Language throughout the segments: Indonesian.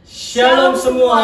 Shalom semua.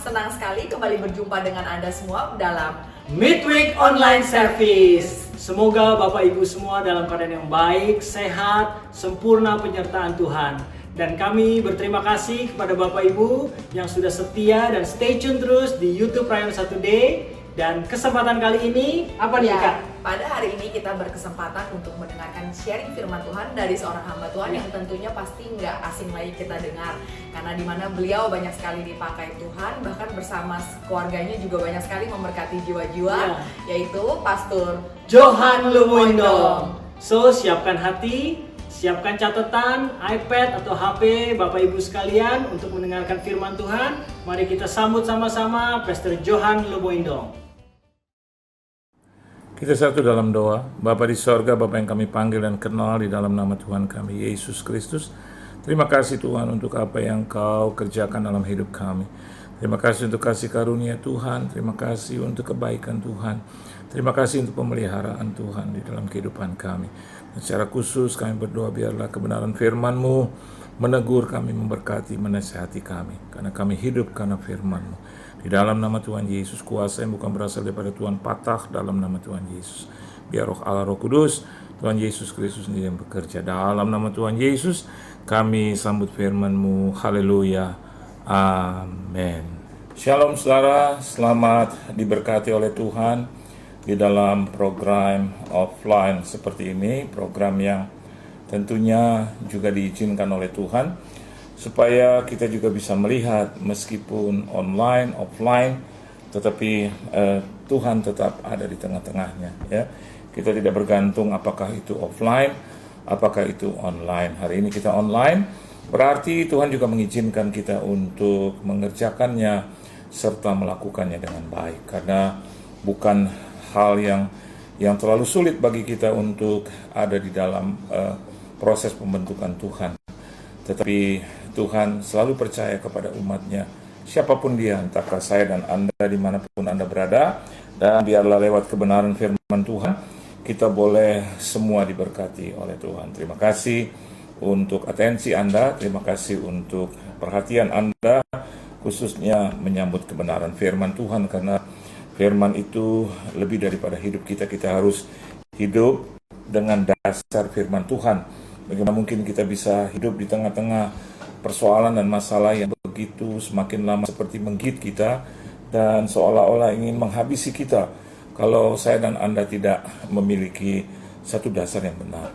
Senang sekali kembali berjumpa dengan Anda semua dalam Midweek Online Service. Semoga Bapak Ibu semua dalam keadaan yang baik, sehat, sempurna penyertaan Tuhan. Dan kami berterima kasih kepada Bapak Ibu yang sudah setia dan stay tune terus di YouTube Rayon 1 Day. Dan kesempatan kali ini apa nih Kak? Pada hari ini kita berkesempatan untuk mendengarkan sharing firman Tuhan dari seorang hamba Tuhan yang tentunya pasti nggak asing lagi kita dengar. Karena di mana beliau banyak sekali dipakai Tuhan, bahkan bersama keluarganya juga banyak sekali memberkati jiwa-jiwa, yaitu Pastor Johan Lumoindong. So, siapkan hati, siapkan catatan, iPad atau HP Bapak Ibu sekalian untuk mendengarkan firman Tuhan. Mari kita sambut sama-sama Pastor Johan Lumoindong. Kita satu dalam doa. Bapa di sorga, Bapa yang kami panggil dan kenal di dalam nama Tuhan kami, Yesus Kristus. Terima kasih Tuhan untuk apa yang Kau kerjakan dalam hidup kami. Terima kasih untuk kasih karunia Tuhan. Terima kasih untuk kebaikan Tuhan. Terima kasih untuk pemeliharaan Tuhan di dalam kehidupan kami. Dan secara khusus kami berdoa biarlah kebenaran firman-Mu menegur kami, memberkati, menasihati kami. Karena kami hidup karena firman-Mu. Di dalam nama Tuhan Yesus, kuasa yang bukan berasal daripada Tuhan patah dalam nama Tuhan Yesus. Biar roh Allah, roh kudus, Tuhan Yesus Kristus sendiri yang bekerja. Dalam nama Tuhan Yesus, kami sambut firman-Mu. Haleluya. Amin. Shalom saudara, selamat diberkati oleh Tuhan di dalam program offline seperti ini. Program yang tentunya juga diizinkan oleh Tuhan supaya kita juga bisa melihat meskipun online, offline, tetapi Tuhan tetap ada di tengah-tengahnya. Ya, kita tidak bergantung apakah itu offline, apakah itu online. Hari ini kita online, berarti Tuhan juga mengizinkan kita untuk mengerjakannya serta melakukannya dengan baik. Karena bukan hal yang terlalu sulit bagi kita untuk ada di dalam proses pembentukan Tuhan. Tetapi Tuhan selalu percaya kepada umatnya, siapapun dia, entahkah saya dan Anda dimanapun Anda berada, dan biarlah lewat kebenaran firman Tuhan, kita boleh semua diberkati oleh Tuhan. Terima kasih untuk atensi Anda, terima kasih untuk perhatian Anda, khususnya menyambut kebenaran firman Tuhan, karena firman itu lebih daripada hidup kita. Kita harus hidup dengan dasar firman Tuhan. Bagaimana mungkin kita bisa hidup di tengah-tengah persoalan dan masalah yang begitu semakin lama seperti menggigit kita dan seolah-olah ingin menghabisi kita kalau saya dan Anda tidak memiliki satu dasar yang benar.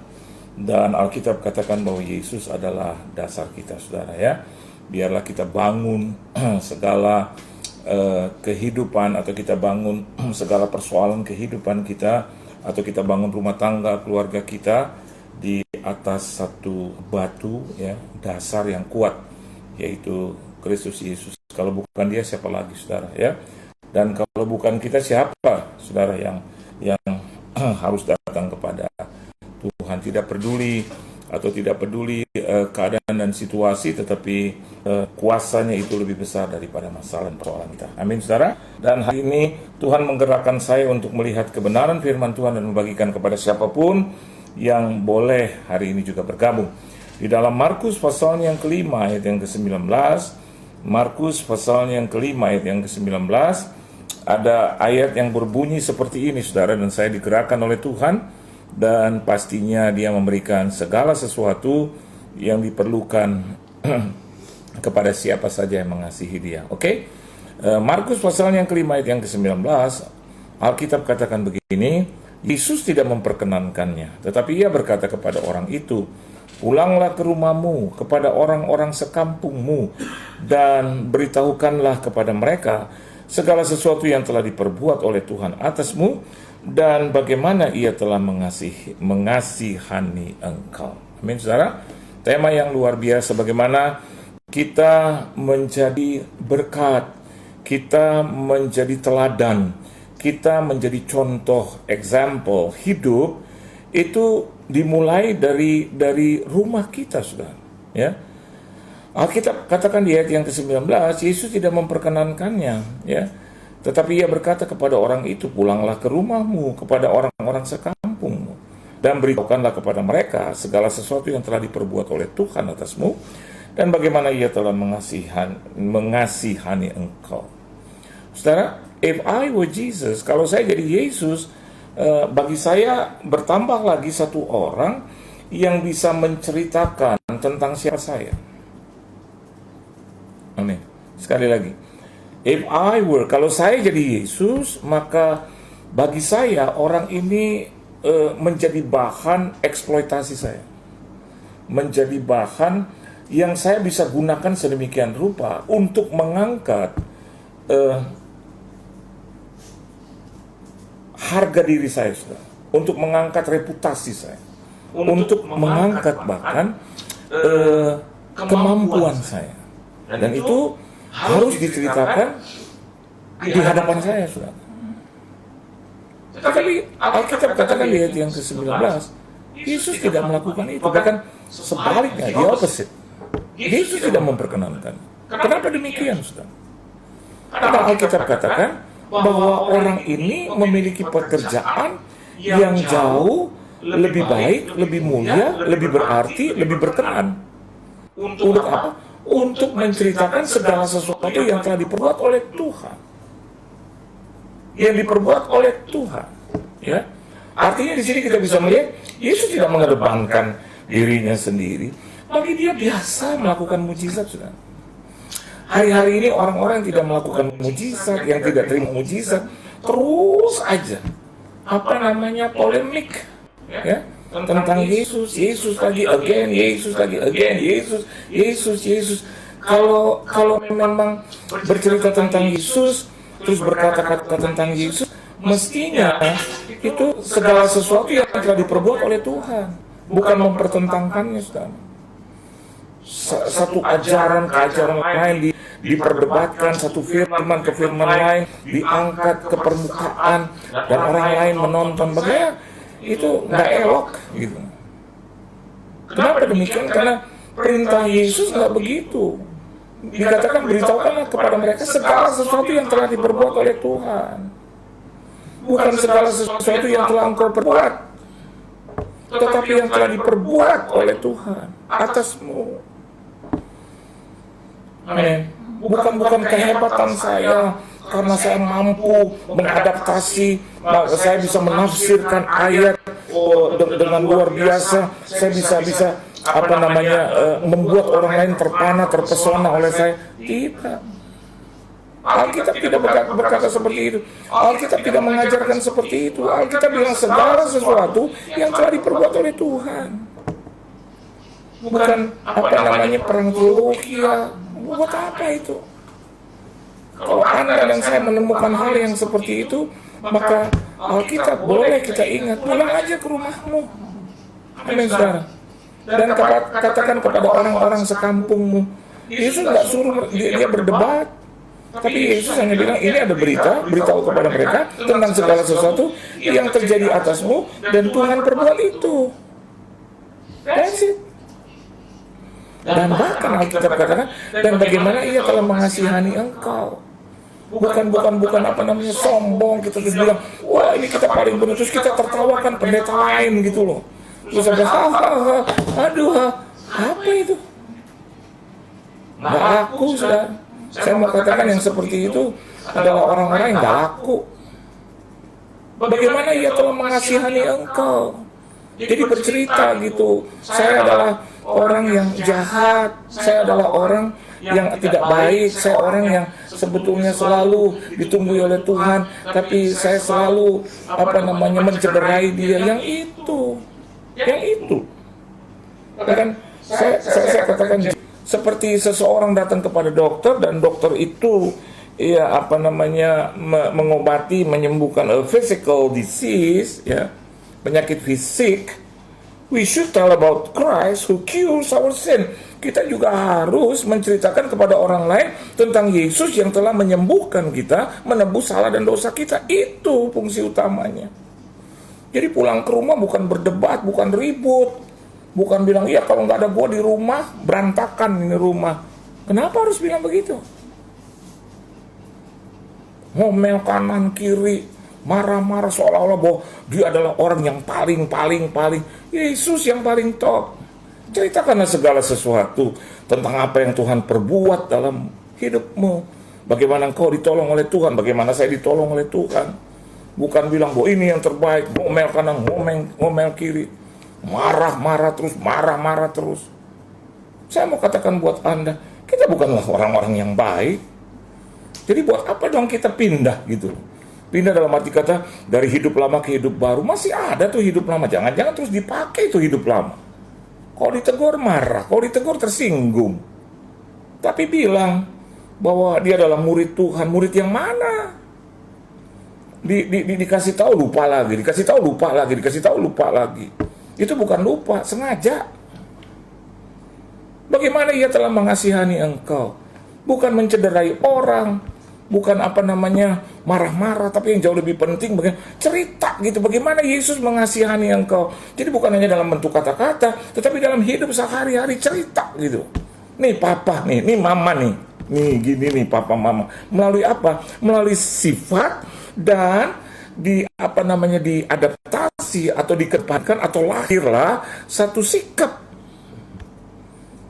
Dan Alkitab katakan bahwa Yesus adalah dasar kita, saudara ya. Biarlah kita bangun segala kehidupan, atau kita bangun segala persoalan kehidupan kita, atau kita bangun rumah tangga keluarga kita di atas satu batu ya, dasar yang kuat, yaitu Kristus Yesus. Kalau bukan Dia, siapa lagi, saudara ya? Dan kalau bukan kita, siapa, saudara, yang harus datang kepada Tuhan? Tidak peduli keadaan dan situasi, tetapi kuasanya itu lebih besar daripada masalah dan persoalan kita. Amin, saudara. Dan hari ini Tuhan menggerakkan saya untuk melihat kebenaran firman Tuhan dan membagikan kepada siapapun yang boleh hari ini juga bergabung. Di dalam Markus pasalnya yang kelima ayat yang ke-19, Markus pasalnya yang kelima ayat yang ke-19, ada ayat yang berbunyi seperti ini, saudara, dan saya digerakkan oleh Tuhan, dan pastinya Dia memberikan segala sesuatu yang diperlukan kepada siapa saja yang mengasihi Dia. Oke? Markus pasalnya yang kelima ayat yang ke-19, Alkitab katakan begini, Yesus tidak memperkenankannya, tetapi Ia berkata kepada orang itu, pulanglah ke rumahmu, kepada orang-orang sekampungmu, dan beritahukanlah kepada mereka segala sesuatu yang telah diperbuat oleh Tuhan atasmu, dan bagaimana Ia telah mengasihani engkau. Amin, saudara. Tema yang luar biasa, bagaimana kita menjadi berkat, kita menjadi teladan, kita menjadi contoh, example hidup, itu dimulai dari rumah kita, saudara. Ya, Alkitab katakan di ayat yang ke-19, Yesus tidak memperkenankannya, ya. Tetapi Ia berkata kepada orang itu, pulanglah ke rumahmu, kepada orang-orang sekampungmu, dan beritahukanlah kepada mereka segala sesuatu yang telah diperbuat oleh Tuhan atasmu, dan bagaimana ia telah mengasihani engkau. Saudara, if I were Jesus, kalau saya jadi Yesus, bagi saya bertambah lagi satu orang yang bisa menceritakan tentang siapa saya. Amin. Sekali lagi, if I were, kalau saya jadi Yesus, maka bagi saya orang ini menjadi bahan eksploitasi saya, menjadi bahan yang saya bisa gunakan sedemikian rupa untuk mengangkat harga diri saya, saudara, untuk mengangkat reputasi saya, untuk mengangkat bahkan kemampuan saya, dan itu harus diceritakan di hadapan saya, saudara. Tetapi Alkitab katakan di ayat yang ke-19, Yesus tidak melakukan itu, bahkan sebaliknya, the opposite. Yesus tidak memperkenankan. Kenapa demikian, saudara? Karena Alkitab katakan bahwa orang ini memiliki pekerjaan yang jauh lebih baik, lebih mulia, lebih berarti, lebih berkenan. Untuk apa? Untuk menceritakan segala sesuatu yang telah diperbuat oleh Tuhan. Yang diperbuat oleh Tuhan. Ya. Artinya di sini kita bisa melihat Yesus tidak mengedepankan dirinya sendiri. Bagi dia biasa melakukan mujizat, saudara. Hari-hari ini orang-orang yang tidak melakukan mujizat, yang tidak terima mujizat, terus aja polemik, ya, tentang Yesus, Yesus lagi again, Yesus lagi again, Yesus. Kalau memang bercerita tentang Yesus, terus berkata-kata tentang Yesus, mestinya itu segala sesuatu yang telah diperbuat oleh Tuhan, bukan mempertentangkannya, saudara. Satu ajaran ke ajaran lain diperdebatkan, satu firman ke firman lain diangkat ke permukaan dan orang lain menonton. Bagaimana itu nggak elok gitu. Kenapa demikian? Karena perintah Yesus nggak begitu. Dikatakan beritahukanlah kepada mereka segala sesuatu yang telah diperbuat oleh Tuhan, bukan segala sesuatu yang telah engkau perbuat, tetapi yang telah diperbuat oleh Tuhan atasmu. Amin. Bukan kehebatan saya karena saya mampu mengadaptasi, saya bisa menafsirkan ayat dengan luar biasa, saya bisa membuat orang lain terpana, terpesona oleh saya. Tidak. Alkitab tidak berkata seperti itu. Alkitab tidak mengajarkan seperti itu. Alkitab bilang segala sesuatu yang telah diperbuat oleh Tuhan. Bukan perang teologi. Buat apa itu? Kalau Anda dan saya menemukan hal yang seperti itu, maka Alkitab boleh kita ingat, pulang aja ke rumahmu. Amin, saudara. Dan katakan kepada orang-orang sekampungmu, Yesus nggak suruh dia berdebat, tapi Yesus hanya bilang, ini ada beritahu kepada mereka tentang segala sesuatu yang terjadi atasmu, dan Tuhan perbuat itu. That's it. Dan bahkan Alkitab katakan, dan bagaimana ia telah mengasihani engkau. Bukan sombong, kita terus bilang, wah ini kita paling benar, terus kita tertawakan pendeta lain gitu loh. Terus ada apa itu? Nggak laku, saudara. Saya mau katakan yang seperti itu adalah orang-orang yang nggak laku. Bagaimana ia telah mengasihani engkau. Jadi bercerita gitu, saya adalah orang yang jahat, saya adalah orang yang tidak baik, saya orang yang sebetulnya selalu ditunggui oleh Tuhan, tapi saya selalu mencederai dia. Yang itu. Bahkan saya katakan seperti seseorang datang kepada dokter dan dokter itu mengobati, menyembuhkan a physical disease, ya, penyakit fisik. We should tell about Christ who cures our sin. Kita juga harus menceritakan kepada orang lain tentang Yesus yang telah menyembuhkan kita, menebus salah dan dosa kita. Itu fungsi utamanya. Jadi pulang ke rumah bukan berdebat, bukan ribut, bukan bilang, iya kalau nggak ada gua di rumah, berantakan ini rumah. Kenapa harus bilang begitu? Ngomel kanan kiri, marah-marah seolah-olah bahwa dia adalah orang yang paling Yesus yang paling top. Ceritakanlah segala sesuatu tentang apa yang Tuhan perbuat dalam hidupmu. Bagaimana engkau ditolong oleh Tuhan, bagaimana saya ditolong oleh Tuhan. Bukan bilang bahwa ini yang terbaik, ngomel kanan, ngomel kiri. Marah-marah terus. Saya mau katakan buat Anda, kita bukanlah orang-orang yang baik. Jadi buat apa dong kita pindah gitu? Pindah dalam arti kata dari hidup lama ke hidup baru. Masih ada tuh hidup lama, jangan-jangan terus dipakai tuh hidup lama. Kalau ditegur marah, kalau ditegur tersinggung. Tapi bilang bahwa dia adalah murid Tuhan, murid yang mana? Dikasih tahu lupa lagi, dikasih tahu lupa lagi. Itu bukan lupa, sengaja. Bagaimana ia telah mengasihani engkau? Bukan mencederai orang, bukan marah-marah, tapi yang jauh lebih penting cerita gitu, bagaimana Yesus mengasihani engkau. Jadi bukan hanya dalam bentuk kata-kata, tetapi dalam hidup sehari-hari cerita gitu. Nih papa nih mama nih gini nih papa mama. Melalui apa? Melalui sifat dan diadaptasi atau dikedepankan atau lahirlah satu sikap.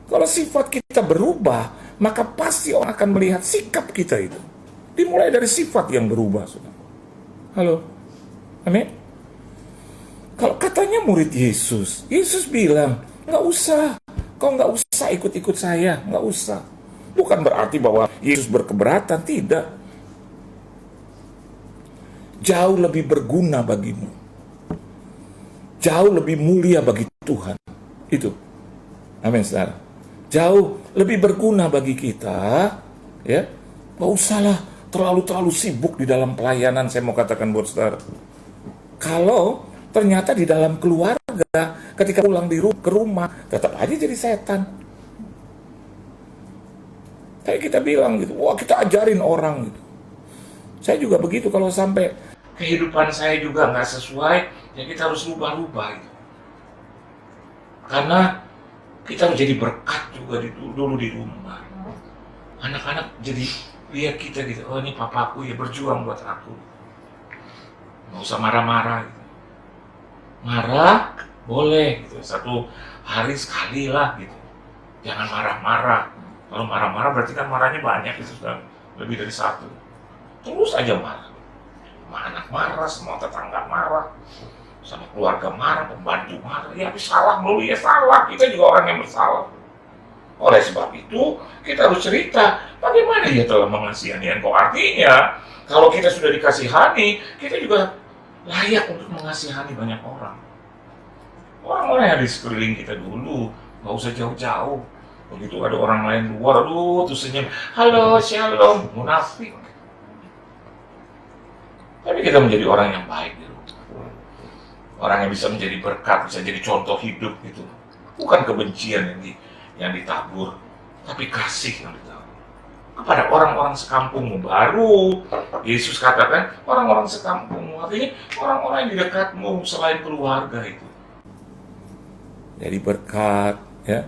Kalau sifat kita berubah, maka pasti orang akan melihat sikap kita itu. Dimulai dari sifat yang berubah. Halo? Amin? Kalau katanya murid Yesus bilang, nggak usah. Kau nggak usah ikut-ikut saya. Nggak usah. Bukan berarti bahwa Yesus berkeberatan. Tidak. Jauh lebih berguna bagimu. Jauh lebih mulia bagi Tuhan. Itu. Amin, saudara. Jauh lebih berguna bagi kita. Ya. Nggak usahlah terlalu sibuk di dalam pelayanan, saya mau katakan buat saudara. Kalau ternyata di dalam keluarga, ketika pulang ke rumah, tetap aja jadi setan. Kayak kita bilang gitu, wah kita ajarin orang gitu. Saya juga begitu, kalau sampai kehidupan saya juga nggak sesuai, ya kita harus rubah-rubah gitu. Karena kita harus jadi berkat juga dulu di rumah. Anak-anak jadi lihat kita gitu, oh ini papaku ya berjuang buat aku. Nggak usah marah-marah gitu. Marah boleh gitu, 1 hari sekali lah gitu. Jangan marah-marah. Kalau marah-marah berarti kan marahnya banyak, itu sudah lebih dari 1. Terus aja marah. Sama anak marah, semua tetangga marah, sama keluarga marah, pembantu marah. Ya habis salah dulu, ya salah. Kita juga orang yang bersalah. Oleh sebab itu, kita harus cerita bagaimana dia telah mengasihani engkau. Artinya, kalau kita sudah dikasihani, kita juga layak untuk mengasihani banyak orang. Orang-orang yang di sekeliling kita dulu, nggak usah jauh-jauh. Begitu ada orang lain luar, tuh senyum, halo, shalom, munafik. Tapi kita menjadi orang yang baik gitu. Orang yang bisa menjadi berkat, bisa jadi contoh hidup gitu. Bukan kebencian yang ditabur, tapi kasih yang ditabur. Kepada orang-orang sekampungmu. Baru Yesus katakan, orang-orang sekampungmu. Artinya orang-orang yang di dekatmu selain keluarga itu. Jadi berkat, ya,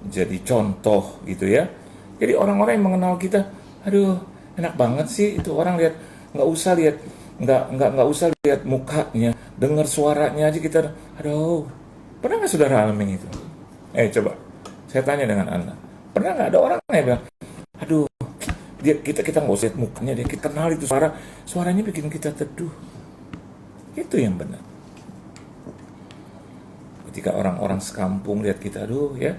jadi contoh gitu ya. Jadi orang-orang yang mengenal kita, aduh enak banget sih itu orang lihat, nggak usah lihat mukanya, dengar suaranya aja kita, aduh. Pernah nggak saudara alami itu? Coba, saya tanya dengan Anda, pernah nggak ada orang yang bilang, aduh, kita nggak usah lihat mukanya, dia kita kenal itu suaranya bikin kita teduh. Itu yang benar. Ketika orang-orang sekampung lihat kita, aduh ya,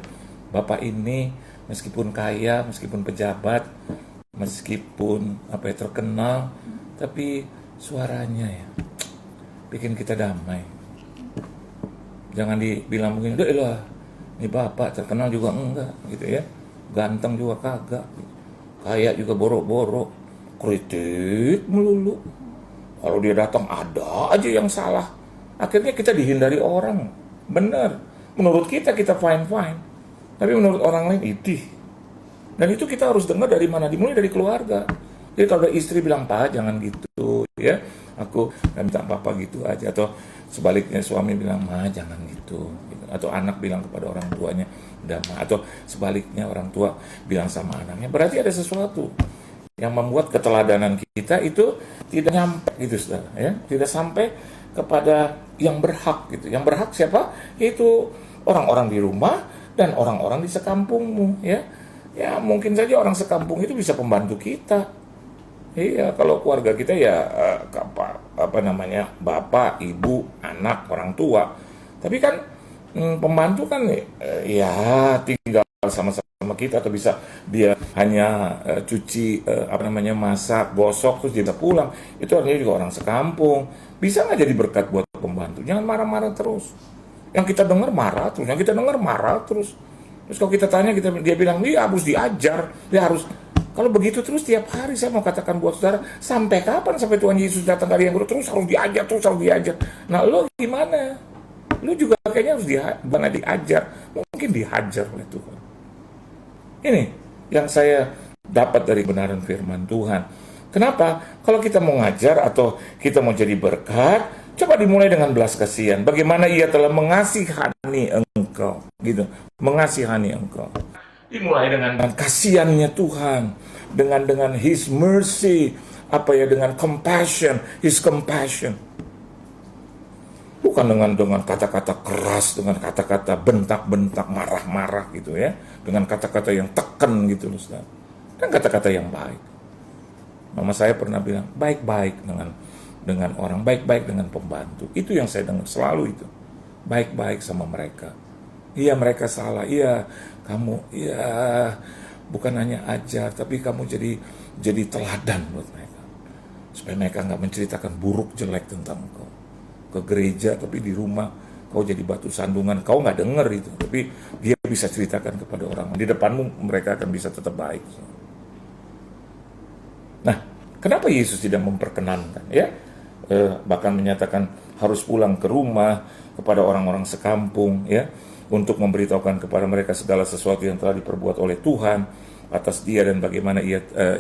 bapak ini meskipun kaya, meskipun pejabat, meskipun terkenal, tapi suaranya ya bikin kita damai. Jangan dibilang begini, lah, ini bapak terkenal juga enggak, gitu ya, ganteng juga kagak, kaya juga borok-borok, kritik melulu. Kalau dia datang ada aja yang salah. Akhirnya kita dihindari orang. Benar, menurut kita fine-fine, tapi menurut orang lain idih. Dan itu kita harus dengar dari mana? Dimulai dari keluarga. Jadi kalau ada istri bilang, Pak jangan gitu ya, aku minta papa gitu aja. Atau sebaliknya suami bilang, Ma jangan gitu. Atau anak bilang kepada orang tuanya, udah Ma. Atau sebaliknya orang tua bilang sama anaknya. Berarti ada sesuatu yang membuat keteladanan kita itu tidak nyampe gitu, saudara ya. Tidak sampai kepada yang berhak gitu. Yang berhak siapa? Yaitu orang-orang di rumah dan orang-orang di sekampungmu, ya. Ya, mungkin saja orang sekampung itu bisa pembantu kita. Iya, kalau keluarga kita ya apa namanya, bapak, ibu, anak, orang tua. Tapi kan pembantu kan ya tinggal sama-sama kita, atau bisa dia hanya cuci apa namanya, masak, gosok, terus dia pulang. Itu artinya juga orang sekampung. Bisa nggak jadi berkat buat pembantu? Jangan marah-marah terus. Yang kita dengar marah terus, yang kita dengar marah terus. Terus kalau kita tanya, dia bilang, dia harus diajar, dia harus. Kalau begitu terus tiap hari, saya mau katakan buat saudara, sampai kapan sampai Tuhan Yesus datang kali yang kedua, terus harus diajar. Nah, lo gimana? Lo juga kayaknya harus bukan diajar, mungkin dihajar oleh Tuhan. Ini yang saya dapat dari kebenaran firman Tuhan. Kenapa? Kalau kita mau ngajar atau kita mau jadi berkat, coba dimulai dengan belas kasihan. Bagaimana ia telah mengasihani engkau, gitu. Mengasihani engkau. Dimulai dengan kasihannya Tuhan, dengan His mercy, dengan compassion, His compassion. Bukan dengan kata-kata keras, dengan kata-kata bentak-bentak, marah-marah gitu ya, dengan kata-kata yang tekan gitu, Ustaz. Dan kata-kata yang baik. Mama saya pernah bilang, baik-baik dengan orang, baik-baik dengan pembantu. Itu yang saya dengar selalu itu. Baik-baik sama mereka. Iya, mereka salah. Iya, kamu, iya, bukan hanya ajar, tapi kamu jadi teladan buat mereka. Supaya mereka nggak menceritakan buruk jelek tentang kau. Ke gereja, tapi di rumah kau jadi batu sandungan. Kau nggak denger itu, tapi dia bisa ceritakan kepada orang. Di depanmu mereka akan bisa tetap baik. Nah, kenapa Yesus tidak memperkenankan? Ya, bahkan menyatakan harus pulang ke rumah kepada orang-orang sekampung, ya, untuk memberitahukan kepada mereka segala sesuatu yang telah diperbuat oleh Tuhan atas dia dan bagaimana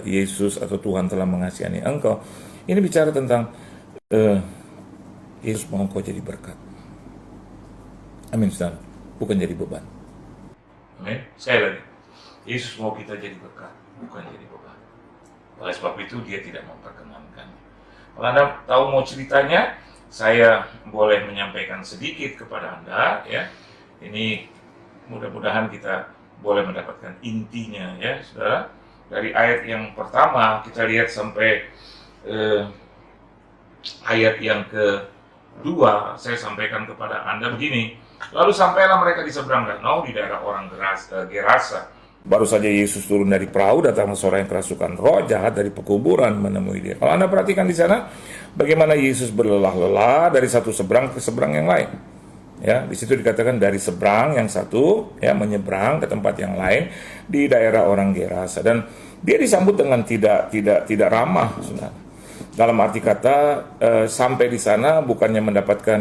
Yesus atau Tuhan telah mengasihani engkau. Ini bicara tentang Yesus mau engkau jadi berkat. Amin, saudara. Bukan jadi beban. Amin. Sekali lagi, Yesus mau kita jadi berkat, bukan jadi beban. Oleh sebab itu dia tidak memperkenankan. Kalau Anda tahu mau ceritanya, saya boleh menyampaikan sedikit kepada Anda, ya. Ini mudah-mudahan kita boleh mendapatkan intinya, ya, saudara. Dari ayat yang pertama kita lihat sampai ayat yang kedua, saya sampaikan kepada Anda begini. Lalu sampailah mereka di seberang danau di daerah orang Gerasa. Baru saja Yesus turun dari perahu, datang seorang yang kerasukan roh jahat dari pekuburan menemui dia. Kalau Anda perhatikan di sana, bagaimana Yesus berlelah-lelah dari satu seberang ke seberang yang lain. Ya, di situ dikatakan dari seberang yang satu, ya, menyeberang ke tempat yang lain di daerah orang Gerasa, dan dia disambut dengan tidak ramah, saudara. Dalam arti kata sampai di sana bukannya mendapatkan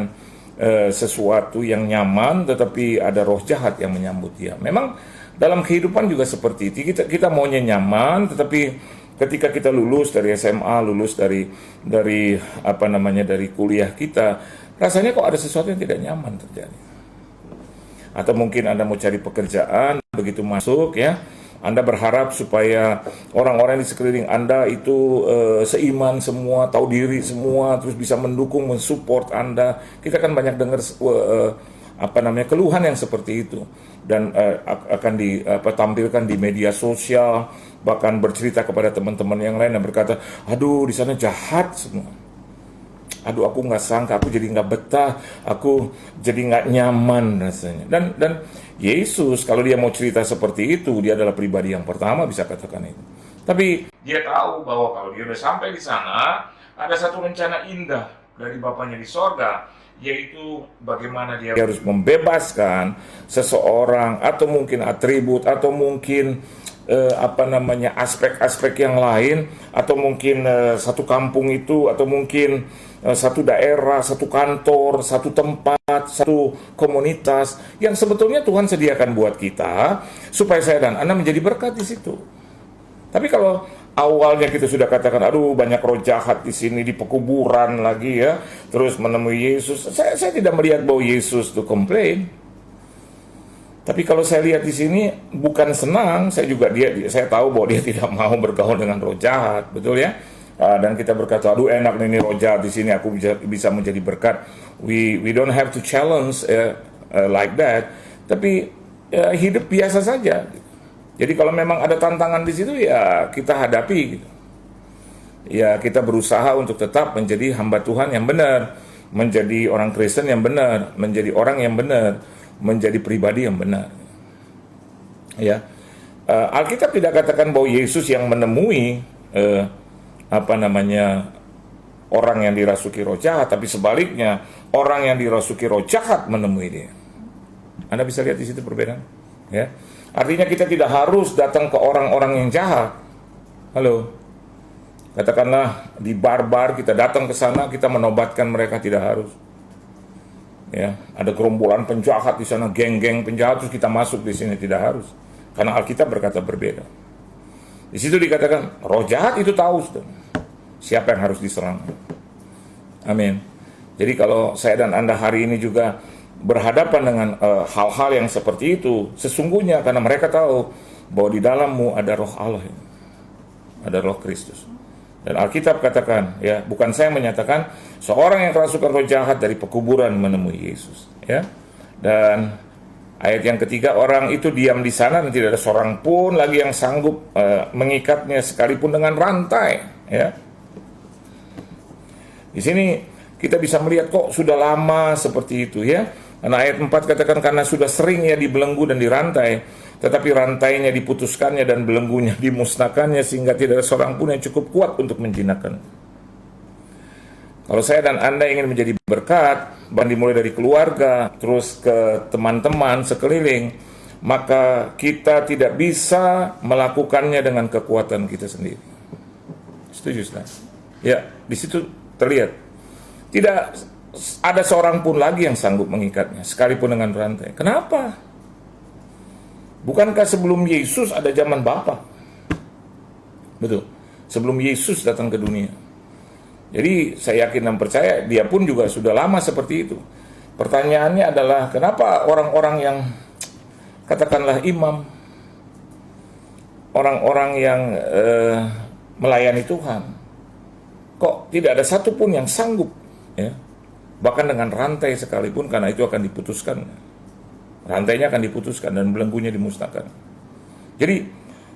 sesuatu yang nyaman, tetapi ada roh jahat yang menyambut dia. Memang dalam kehidupan juga seperti itu. Kita maunya nyaman, tetapi ketika kita lulus dari SMA, lulus dari kuliah kita, rasanya kok ada sesuatu yang tidak nyaman terjadi. Atau mungkin Anda mau cari pekerjaan, begitu masuk, ya, Anda berharap supaya orang-orang di sekeliling Anda itu seiman semua, tahu diri semua, terus bisa mendukung, mensupport Anda. Kita kan banyak dengar keluhan yang seperti itu, dan akan ditampilkan di media sosial, bahkan bercerita kepada teman-teman yang lain dan berkata, aduh di sana jahat semua. Aduh, aku nggak sangka, aku jadi nggak betah, aku jadi nggak nyaman rasanya. Dan Yesus kalau dia mau cerita seperti itu, dia adalah pribadi yang pertama bisa katakan itu. Tapi dia tahu bahwa kalau dia udah sampai di sana, ada satu rencana indah dari Bapaknya di sorga, yaitu bagaimana dia harus membebaskan seseorang, atau mungkin atribut, atau mungkin aspek-aspek yang lain, atau mungkin satu kampung itu, atau mungkin satu daerah, satu kantor, satu tempat, satu komunitas yang sebetulnya Tuhan sediakan buat kita supaya saya dan Anda menjadi berkat di situ. Tapi kalau awalnya kita sudah katakan, aduh banyak roh jahat di sini, di pekuburan lagi, ya, terus menemui Yesus, saya tidak melihat bahwa Yesus itu komplain. Tapi kalau saya lihat di sini bukan senang, saya tahu bahwa dia tidak mau bergaul dengan roh jahat, betul ya? Dan kita berkata, aduh enak nih roh jahat di sini, aku bisa menjadi berkat. We don't have to challenge like that. Tapi hidup biasa saja. Jadi kalau memang ada tantangan di situ, ya kita hadapi gitu. Ya kita berusaha untuk tetap menjadi hamba Tuhan yang benar, menjadi orang Kristen yang benar, menjadi orang yang benar, menjadi pribadi yang benar. Ya, Alkitab tidak katakan bahwa Yesus yang menemui orang yang dirasuki roh jahat, tapi sebaliknya orang yang dirasuki roh jahat menemui dia. Anda bisa lihat di situ perbedaan. Ya, artinya kita tidak harus datang ke orang-orang yang jahat. Halo, katakanlah di bar-bar kita datang ke sana, kita menobatkan mereka, tidak harus. Ya, ada gerombolan penjahat di sana, geng-geng penjahat, terus kita masuk di sini, tidak harus. Karena Alkitab berkata berbeda. Di situ dikatakan roh jahat itu tahu siapa yang harus diserang. Amin. Jadi kalau saya dan Anda hari ini juga berhadapan dengan hal-hal yang seperti itu, sesungguhnya karena mereka tahu bahwa di dalammu ada roh Allah, ada roh Kristus. Dan Alkitab katakan, ya, bukan saya menyatakan, seorang yang kerasukan roh jahat dari pekuburan menemui Yesus, ya. Dan ayat yang ketiga, orang itu diam di sana dan tidak ada seorang pun lagi yang sanggup mengikatnya sekalipun dengan rantai, ya. Di sini kita bisa melihat kok sudah lama seperti itu, ya. Karena ayat 4 katakan karena sudah sering ya dibelenggu dan dirantai, tetapi rantainya diputuskannya dan belenggunya dimusnahkannya sehingga tidak ada seorang pun yang cukup kuat untuk menjinakkan. Kalau saya dan Anda ingin menjadi berkat, dimulai dari keluarga, terus ke teman-teman sekeliling, maka kita tidak bisa melakukannya dengan kekuatan kita sendiri. Setuju, saudara? Ya, di situ terlihat. Tidak ada seorang pun lagi yang sanggup mengikatnya, sekalipun dengan rantai. Kenapa? Bukankah sebelum Yesus ada zaman Bapa? Betul. Sebelum Yesus datang ke dunia. Jadi saya yakin dan percaya dia pun juga sudah lama seperti itu. Pertanyaannya adalah kenapa orang-orang yang katakanlah imam, orang-orang yang melayani Tuhan, kok tidak ada satupun yang sanggup, ya, bahkan dengan rantai sekalipun, karena itu akan diputuskan. Rantainya akan diputuskan dan belenggunya dimusnahkan. Jadi,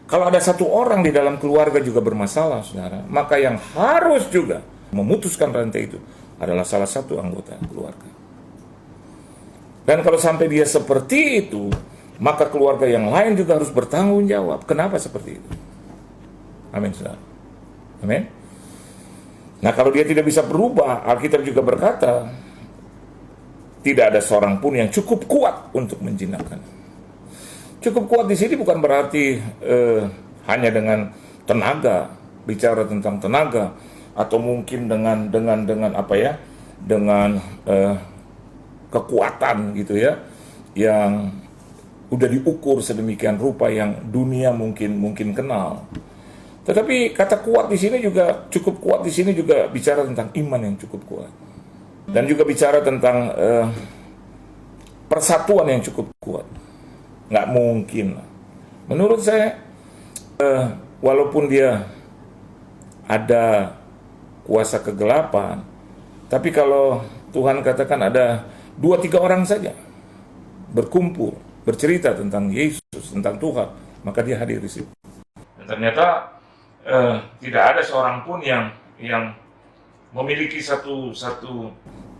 kalau ada satu orang di dalam keluarga juga bermasalah, saudara, maka yang harus juga memutuskan rantai itu adalah salah satu anggota keluarga. Dan kalau sampai dia seperti itu, maka keluarga yang lain juga harus bertanggung jawab. Kenapa seperti itu? Amin, saudara. Amin. Nah, kalau dia tidak bisa berubah, Alkitab juga berkata, tidak ada seorang pun yang cukup kuat untuk menjinakkan. Cukup kuat di sini bukan berarti hanya dengan tenaga, bicara tentang tenaga, atau mungkin dengan kekuatan gitu ya, yang udah diukur sedemikian rupa yang dunia mungkin kenal. Tetapi kata kuat di sini juga, cukup kuat di sini juga bicara tentang iman yang cukup kuat. Dan juga bicara tentang persatuan yang cukup kuat. Nggak mungkin. Menurut saya, walaupun dia ada kuasa kegelapan, tapi kalau Tuhan katakan ada 2-3 orang saja berkumpul, bercerita tentang Yesus, tentang Tuhan, maka dia hadir di situ. Dan ternyata tidak ada seorang pun yang memiliki satu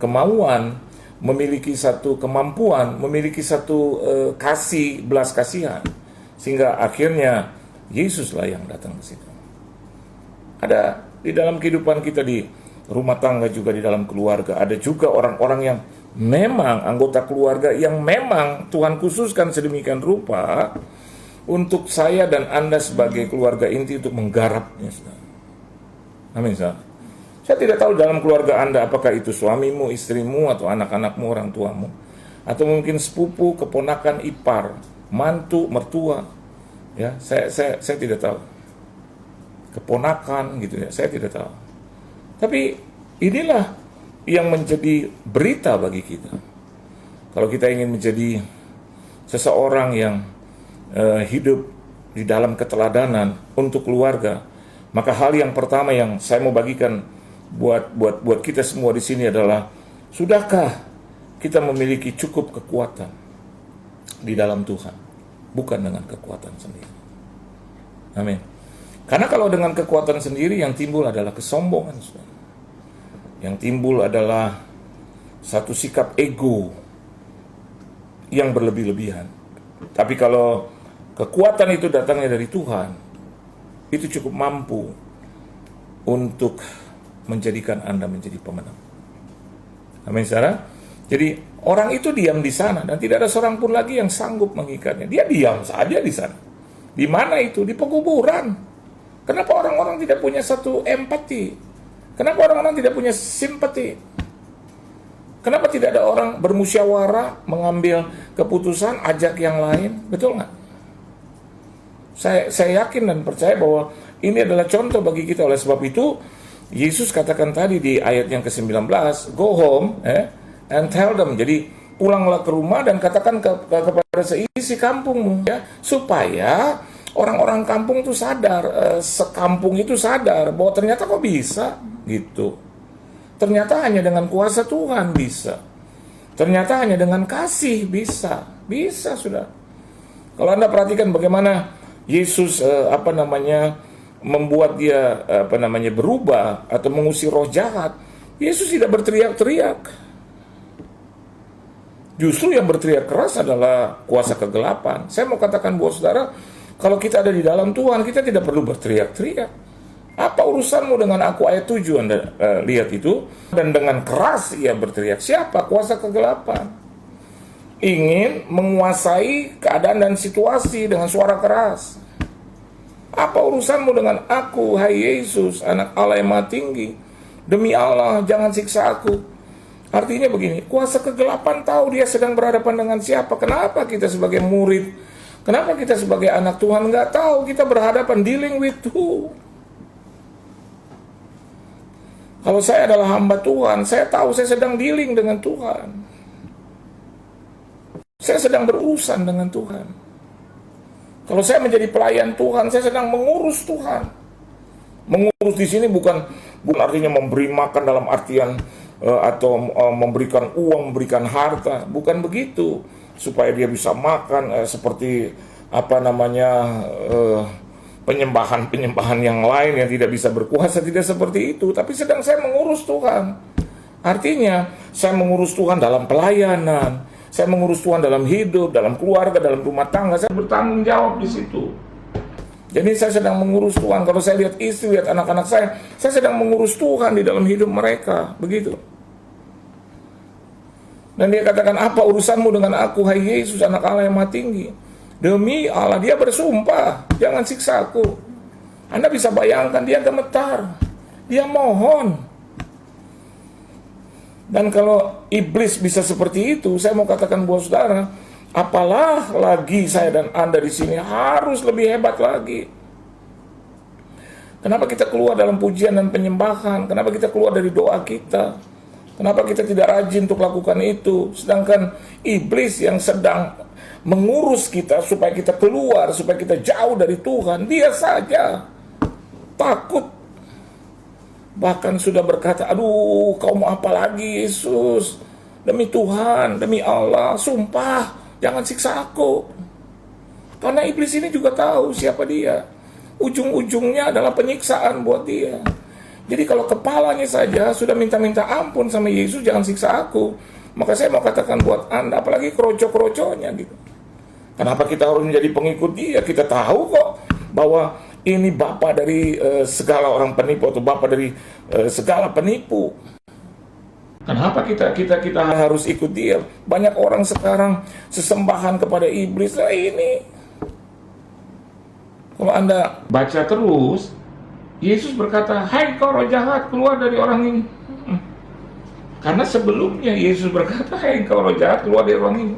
kemauan, memiliki satu kemampuan, memiliki satu belas kasihan, sehingga akhirnya Yesuslah yang datang ke situ. Ada di dalam kehidupan kita di rumah tangga, juga di dalam keluarga, ada juga orang-orang yang memang anggota keluarga yang memang Tuhan khususkan sedemikian rupa untuk saya dan Anda sebagai keluarga inti untuk menggarapnya. Amin, saudara. Saya tidak tahu dalam keluarga Anda apakah itu suamimu, istrimu, atau anak-anakmu, orang tuamu, atau mungkin sepupu, keponakan, ipar, mantu, mertua. Ya, saya tidak tahu. Keponakan gitu ya, saya tidak tahu. Tapi inilah yang menjadi berita bagi kita. Kalau kita ingin menjadi seseorang yang hidup di dalam keteladanan untuk keluarga, maka hal yang pertama yang saya mau bagikan buat kita semua di sini adalah, sudahkah kita memiliki cukup kekuatan di dalam Tuhan? bukan dengan kekuatan sendiri. Amin. Karena kalau dengan kekuatan sendiri yang timbul adalah kesombongan, saudara. Yang timbul adalah satu sikap ego yang berlebih-lebihan. Tapi kalau kekuatan itu datangnya dari Tuhan, itu cukup mampu untuk menjadikan Anda menjadi pemenang. Amin, saudara. Jadi orang itu diam di sana dan tidak ada seorang pun lagi yang sanggup mengikatnya. Dia diam saja di sana. Di mana itu? Di pekuburan. Kenapa orang-orang tidak punya satu empati? Kenapa orang-orang tidak punya simpati? Kenapa tidak ada orang bermusyawarah, mengambil keputusan, ajak yang lain? Betul nggak? Saya yakin dan percaya bahwa ini adalah contoh bagi kita. Oleh sebab itu, Yesus katakan tadi di ayat yang ke-19, go home and tell them. Jadi pulanglah ke rumah dan katakan kepada seisi kampungmu, ya, supaya orang-orang kampung itu sadar, sekampung itu sadar bahwa ternyata kok bisa gitu. Ternyata hanya dengan kuasa Tuhan bisa. Ternyata hanya dengan kasih bisa. Bisa, sudah. Kalau Anda perhatikan bagaimana Yesus membuat dia berubah atau mengusir roh jahat. Yesus tidak berteriak-teriak. Justru yang berteriak keras adalah kuasa kegelapan. Saya mau katakan buat saudara, kalau kita ada di dalam Tuhan, kita tidak perlu berteriak-teriak. Apa urusanmu dengan aku? Ayat 7 Anda lihat itu. Dan dengan keras ia berteriak. Siapa? Kuasa kegelapan. Ingin menguasai keadaan dan situasi dengan suara keras. Apa urusanmu dengan aku, hai Yesus, anak Allah yang Maha Tinggi? Demi Allah, jangan siksa aku. Artinya begini, kuasa kegelapan tahu dia sedang berhadapan dengan siapa. Kenapa kita sebagai murid, kenapa kita sebagai anak Tuhan nggak tahu kita berhadapan, dealing with who? Kalau saya adalah hamba Tuhan, saya tahu saya sedang dealing dengan Tuhan. Saya sedang berurusan dengan Tuhan. Kalau saya menjadi pelayan Tuhan, saya sedang mengurus Tuhan. Mengurus di sini bukan artinya memberi makan dalam artian atau memberikan uang, memberikan harta, bukan begitu. Supaya dia bisa makan seperti penyembahan yang lain yang tidak bisa berkuasa, tidak seperti itu. Tapi sedang saya mengurus Tuhan. Artinya saya mengurus Tuhan dalam pelayanan, saya mengurus Tuhan dalam hidup, dalam keluarga, dalam rumah tangga. Saya bertanggung jawab di situ. Jadi saya sedang mengurus Tuhan. Kalau saya lihat istri, lihat anak-anak saya sedang mengurus Tuhan di dalam hidup mereka. Begitu. Dan dia katakan, apa urusanmu dengan aku, hai Yesus, anak Allah yang Maha Tinggi? Demi Allah, dia bersumpah, jangan siksa aku. Anda bisa bayangkan, dia gemetar, dia mohon. Dan kalau iblis bisa seperti itu, saya mau katakan buat saudara, apalah lagi saya dan Anda di sini harus lebih hebat lagi. Kenapa kita keluar dalam pujian dan penyembahan? Kenapa kita keluar dari doa kita? Kenapa kita tidak rajin untuk lakukan itu? Sedangkan iblis yang sedang mengurus kita supaya kita keluar, supaya kita jauh dari Tuhan, dia saja takut. Bahkan sudah berkata, aduh, kau mau apa lagi Yesus? Demi Tuhan, demi Allah, sumpah, jangan siksa aku. Karena iblis ini juga tahu siapa dia. Ujung-ujungnya adalah penyiksaan buat dia. Jadi kalau kepalanya saja sudah minta-minta ampun sama Yesus, jangan siksa aku, maka saya mau katakan buat Anda, apalagi kroco-kroconya gitu. Kenapa kita harus menjadi pengikut dia? Kita tahu kok bahwa ini bapa dari segala orang penipu, atau bapa dari segala penipu. Kenapa kita harus ikut dia? Banyak orang sekarang sesembahan kepada iblis. Nah ini, kalau Anda baca terus, Yesus berkata, hai kau roh jahat, keluar dari orang ini. Karena sebelumnya Yesus berkata, hai kau roh jahat, keluar dari orang ini.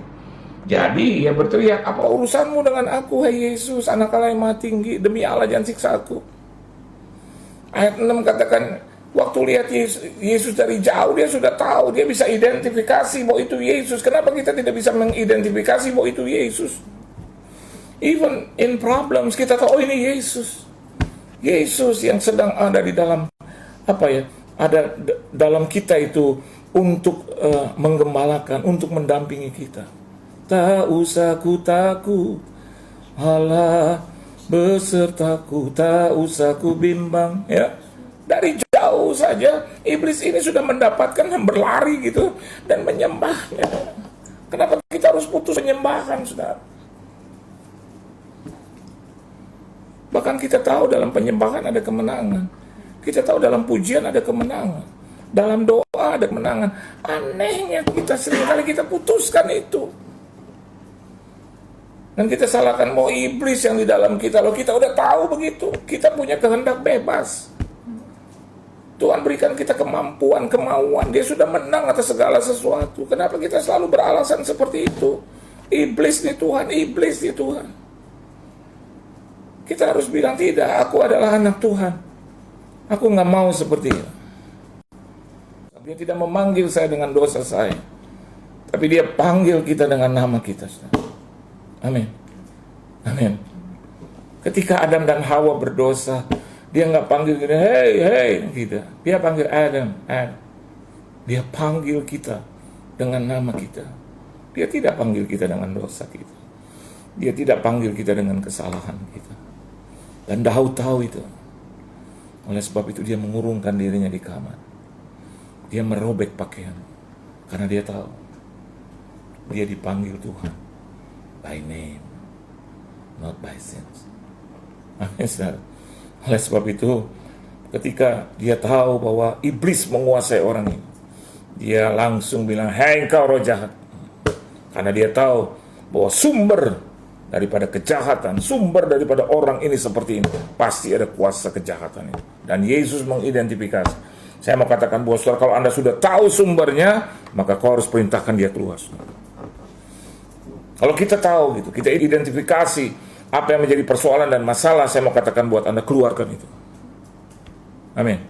Jadi ia berteriak, apa urusanmu dengan aku, hai Yesus, anak Allah yang Maha Tinggi? Demi Allah jangan siksa aku. Ayat 6 katakan, waktu lihat Yesus dari jauh, dia sudah tahu, dia bisa identifikasi bahwa itu Yesus. Kenapa kita tidak bisa mengidentifikasi bahwa itu Yesus? Even in problems, kita tahu, oh ini Yesus. Yesus yang sedang ada di dalam, ada dalam kita itu untuk menggembalakan, untuk mendampingi kita. Tak usah ku takut, Allah besertaku, tak usah ku bimbang. Ya, dari jauh saja iblis ini sudah mendapatkan yang berlari gitu dan menyembahnya. Kenapa kita harus putus penyembahan, saudara? Bahkan kita tahu dalam penyembahan ada kemenangan. Kita tahu dalam pujian ada kemenangan. Dalam doa ada kemenangan. Anehnya kita seringkali kita putuskan itu. Dan kita salahkan mau iblis yang di dalam kita. Loh, kita udah tahu begitu. Kita punya kehendak bebas. Tuhan berikan kita kemampuan, kemauan. Dia sudah menang atas segala sesuatu. Kenapa kita selalu beralasan seperti itu? Iblis di Tuhan, iblis di Tuhan. Kita harus bilang tidak, aku adalah anak Tuhan. Aku nggak mau seperti itu. Dia tidak memanggil saya dengan dosa saya. Tapi dia panggil kita dengan nama kita. Amin. Amin. Ketika Adam dan Hawa berdosa, dia nggak panggil kita, hey, gitu. Dia panggil Adam. Dia panggil kita dengan nama kita. Dia tidak panggil kita dengan dosa kita. Dia tidak panggil kita dengan kesalahan kita. Dan Daud tahu itu. Oleh sebab itu dia mengurungkan dirinya di kamar. Dia merobek pakaian. Karena dia tahu. Dia dipanggil Tuhan. By name. Not by sins. Amin. Oleh sebab itu, ketika dia tahu bahwa iblis menguasai orang ini, dia langsung bilang, "Hei engkau roh jahat." Karena dia tahu bahwa sumber daripada kejahatan, sumber daripada orang ini seperti ini, pasti ada kuasa kejahatan itu. Dan Yesus mengidentifikasi. Saya mau katakan bahwa saudara, kalau Anda sudah tahu sumbernya, maka kau harus perintahkan dia keluar. Kalau kita tahu gitu, kita identifikasi apa yang menjadi persoalan dan masalah, saya mau katakan buat Anda, keluarkan itu. Amin.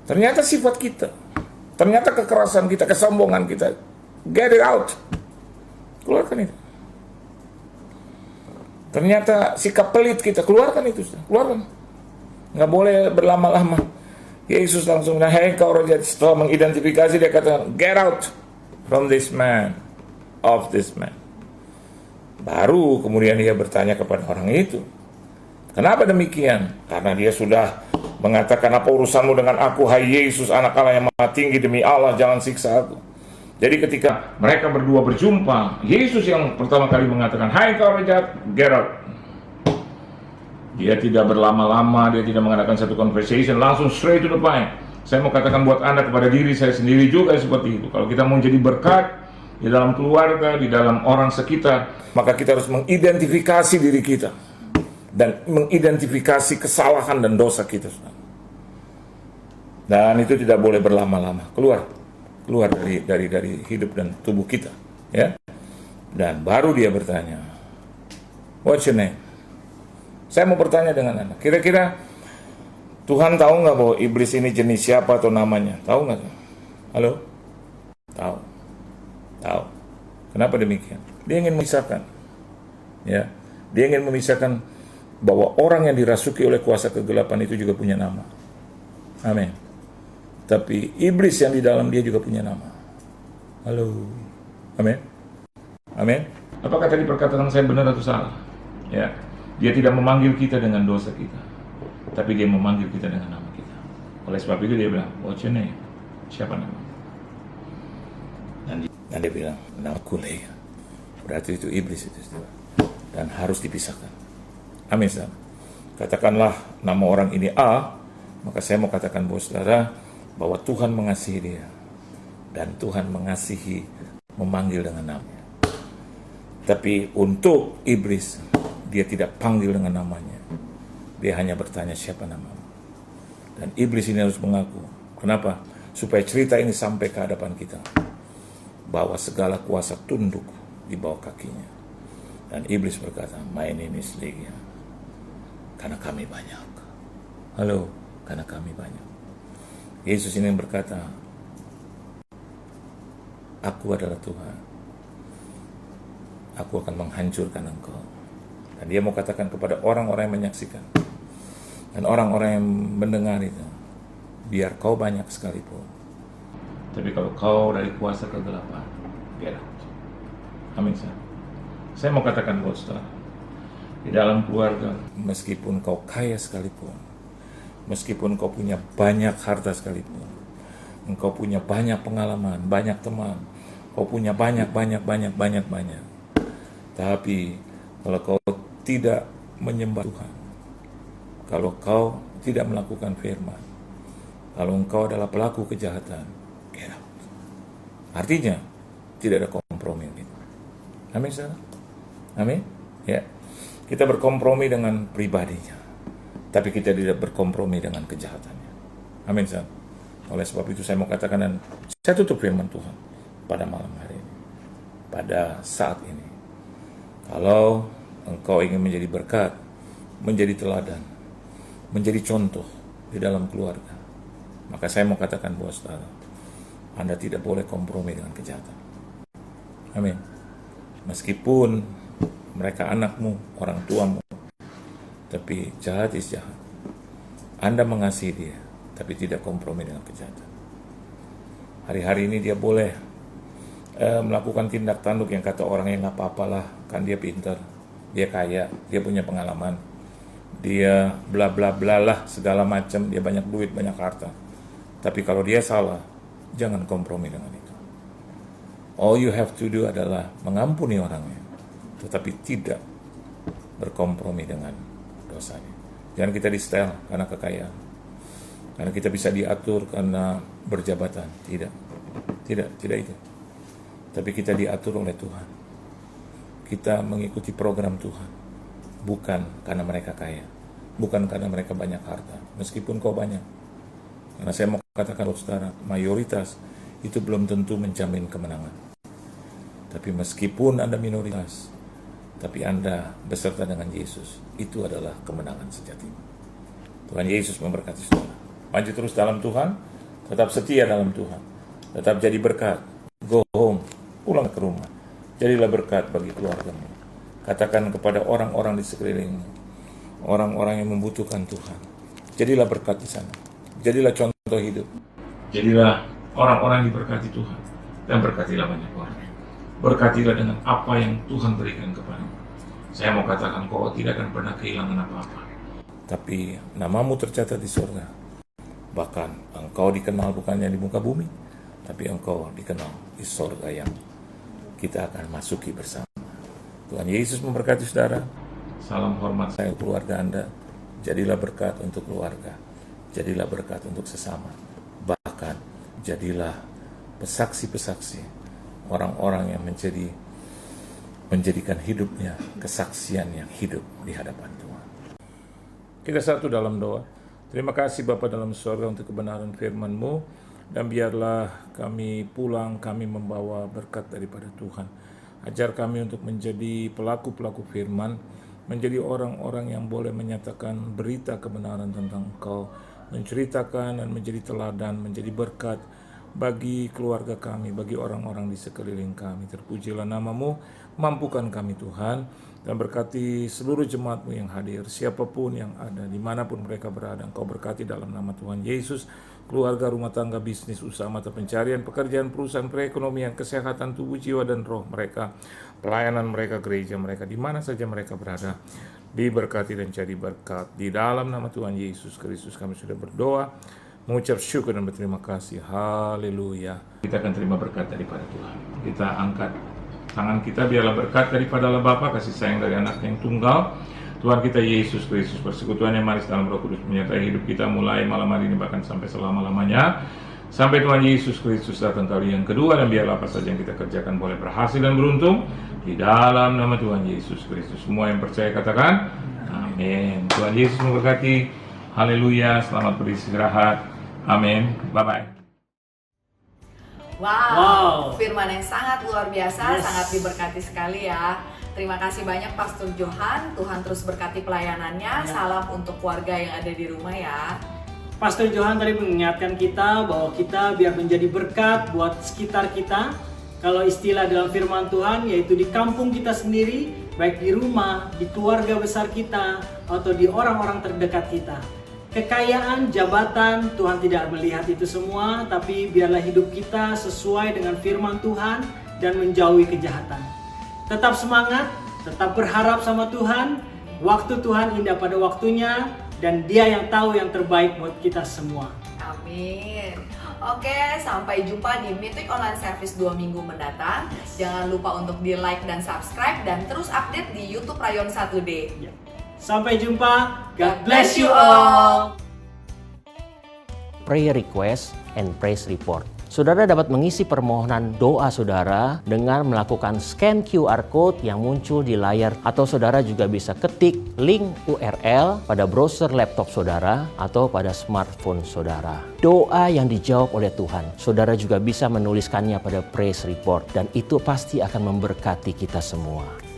Ternyata sifat kita, ternyata kekerasan kita, kesombongan kita, get it out. Keluarkan itu. Ternyata sikap pelit kita, keluarkan itu. Keluarkan. Nggak boleh berlama-lama. Yesus langsung bilang, "Hei kau roh jahat." Setelah mengidentifikasi, dia katakan, "Get out from this man, of this man." Baru kemudian dia bertanya kepada orang itu, "Kenapa demikian?" Karena dia sudah mengatakan, "Apa urusanmu dengan aku, hai Yesus, anak Allah yang maha tinggi, demi Allah jangan siksa aku." Jadi ketika mereka berdua berjumpa, Yesus yang pertama kali mengatakan, "Hai kau roh jahat, get out." Dia tidak berlama-lama, dia tidak mengadakan satu conversation, langsung straight to the point. Saya mau katakan buat Anda, kepada diri saya sendiri juga seperti itu. Kalau kita mau jadi berkat di dalam keluarga, di dalam orang sekitar, maka kita harus mengidentifikasi diri kita dan mengidentifikasi kesalahan dan dosa kita. Dan itu tidak boleh berlama-lama. Keluar dari hidup dan tubuh kita, ya. Dan baru dia bertanya, "What's your name?" Saya mau bertanya dengan Anda, kira-kira Tuhan tahu nggak bahwa iblis ini jenis siapa atau namanya? Tahu nggak? Halo? Tahu. Kenapa demikian? Dia ingin memisahkan, ya. Dia ingin memisahkan bahwa orang yang dirasuki oleh kuasa kegelapan itu juga punya nama. Amin. Tapi iblis yang di dalam dia juga punya nama. Halo. Amin. Amin. Apakah tadi perkataan saya benar atau salah? Ya. Dia tidak memanggil kita dengan dosa kita, tapi dia memanggil kita dengan nama kita. Oleh sebab itu dia bilang, "What's your name?" Siapa nama? Dan dia bilang, "Nama Kulei." Berarti itu iblis itu. Dan harus dipisahkan. Amin. Katakanlah nama orang ini A, maka saya mau katakan buat saudara bahwa Tuhan mengasihi dia. Dan Tuhan mengasihi memanggil dengan namanya. Tapi untuk iblis, dia tidak panggil dengan namanya. Dia hanya bertanya, "Siapa namamu?" Dan iblis ini harus mengaku. Kenapa? Supaya cerita ini sampai ke hadapan kita. Bahwa segala kuasa tunduk di bawah kakinya. Dan iblis berkata, "My name is Legion." Karena kami banyak. Halo, karena kami banyak. Yesus ini berkata, "Aku adalah Tuhan. Aku akan menghancurkan engkau." Dan dia mau katakan kepada orang-orang yang menyaksikan dan orang-orang yang mendengar itu, biar kau banyak sekalipun, tapi kalau kau dari kuasa kegelapan, get out. Amin. Saya mau katakan buat saudara, di dalam keluarga. Meskipun kau kaya sekalipun, meskipun kau punya banyak harta sekalipun, engkau punya banyak pengalaman, banyak teman, kau punya banyak. Tapi kalau kau tidak menyembah Tuhan, kalau kau tidak melakukan firman, kalau engkau adalah pelaku kejahatan, get out. Artinya tidak ada kompromi gitu. Amin, saudara? Amin? Ya. Kita berkompromi dengan pribadinya, tapi kita tidak berkompromi dengan kejahatannya. Amin, saudara? Oleh sebab itu saya mau katakan, dan saya tutup firman Tuhan pada malam hari ini, pada saat ini. Kalau engkau ingin menjadi berkat, menjadi teladan, menjadi contoh di dalam keluarga, maka saya mau katakan buat saudara, Anda tidak boleh kompromi dengan kejahatan. Amin. Meskipun mereka anakmu, orang tuamu, tapi jahat is jahat. Anda mengasihi dia, tapi tidak kompromi dengan kejahatan. Hari-hari ini dia boleh melakukan tindak tanduk yang kata orang yang nggak apa-apalah, kan dia pintar, dia kaya, dia punya pengalaman, dia bla bla bla lah segala macam, dia banyak duit, banyak harta. Tapi kalau dia salah, jangan kompromi dengan itu. All you have to do adalah mengampuni orangnya, tetapi tidak berkompromi dengan dosanya. Jangan kita di-style karena kekayaan, karena kita bisa diatur karena berjabatan. Tidak itu. Tapi kita diatur oleh Tuhan. Kita mengikuti program Tuhan, bukan karena mereka kaya, bukan karena mereka banyak harta, meskipun kau banyak. Karena saya mau katakan buat saudara, mayoritas itu belum tentu menjamin kemenangan. Tapi meskipun Anda minoritas, tapi Anda beserta dengan Yesus, itu adalah kemenangan sejati. Tuhan Yesus memberkati saudara. Maju terus dalam Tuhan, tetap setia dalam Tuhan, tetap jadi berkat. Go home, pulang ke rumah, jadilah berkat bagi keluargamu. Katakan kepada orang-orang di sekelilingmu, orang-orang yang membutuhkan Tuhan, jadilah berkat di sana, jadilah contoh hidup, jadilah orang-orang yang diberkati Tuhan, dan berkatilah banyak orang. Berkatilah dengan apa yang Tuhan berikan kepadamu. Saya mau katakan, kau tidak akan pernah kehilangan apa-apa, tapi namamu tercatat di surga. Bahkan engkau dikenal bukannya di muka bumi, tapi engkau dikenal di surga yang kita akan masuki bersama. Tuhan Yesus memberkati saudara. Salam hormat saya keluarga Anda. Jadilah berkat untuk keluarga, jadilah berkat untuk sesama, bahkan jadilah pesaksi-pesaksi, orang-orang yang menjadikan hidupnya kesaksian yang hidup di hadapan Tuhan. Kita satu dalam doa. Terima kasih Bapa dalam surga untuk kebenaran firman-Mu, dan biarlah kami pulang, kami membawa berkat daripada Tuhan. Ajar kami untuk menjadi pelaku-pelaku firman, menjadi orang-orang yang boleh menyatakan berita kebenaran tentang Engkau, menceritakan dan menjadi teladan, menjadi berkat bagi keluarga kami, bagi orang-orang di sekeliling kami. Terpujilah namamu, mampukan kami Tuhan, dan berkati seluruh jemaat-Mu yang hadir, siapapun yang ada, dimanapun mereka berada. Engkau berkati dalam nama Tuhan Yesus, keluarga, rumah tangga, bisnis, usaha, mata pencarian, pekerjaan, perusahaan, perekonomian, kesehatan tubuh, jiwa, dan roh mereka, pelayanan mereka, gereja mereka, di mana saja mereka berada, diberkati dan jadi berkat. Di dalam nama Tuhan Yesus Kristus kami sudah berdoa, mengucap syukur dan berterima kasih. Haleluya. Kita akan terima berkat daripada Tuhan. Kita angkat tangan kita, biarlah berkat daripada Allah Bapa, kasih sayang dari anak yang tunggal, Tuhan kita Yesus Kristus, persekutuan yang manis dalam Roh Kudus menyertai hidup kita mulai malam hari ini bahkan sampai selama-lamanya, sampai Tuhan Yesus Kristus datang kali yang kedua. Dan biarlah apa saja yang kita kerjakan boleh berhasil dan beruntung di dalam nama Tuhan Yesus Kristus. Semua yang percaya katakan amin. Tuhan Yesus memberkati. Haleluya. Selamat beristirahat. Amin. Bye-bye. Wow, firman yang sangat luar biasa, sangat diberkati sekali ya. Terima kasih banyak Pastor Johan, Tuhan terus berkati pelayanannya. Salam untuk keluarga yang ada di rumah ya. Pastor Johan tadi mengingatkan kita bahwa kita biar menjadi berkat buat sekitar kita. Kalau istilah dalam firman Tuhan, yaitu di kampung kita sendiri, baik di rumah, di keluarga besar kita, atau di orang-orang terdekat kita. Kekayaan, jabatan, Tuhan tidak melihat itu semua, tapi biarlah hidup kita sesuai dengan firman Tuhan dan menjauhi kejahatan. Tetap semangat, tetap berharap sama Tuhan, Waktu Tuhan indah pada waktunya, dan Dia yang tahu yang terbaik buat kita semua. Amin. Oke, sampai jumpa di Meet Week Online Service 2 minggu mendatang. Jangan lupa untuk di like dan subscribe, dan terus update di YouTube Rayon 1D. Ya. Sampai jumpa. God bless you all. Prayer request and praise report. Saudara dapat mengisi permohonan doa saudara dengan melakukan scan QR code yang muncul di layar, atau saudara juga bisa ketik link URL pada browser laptop saudara atau pada smartphone saudara. Doa yang dijawab oleh Tuhan, saudara juga bisa menuliskannya pada praise report, dan itu pasti akan memberkati kita semua.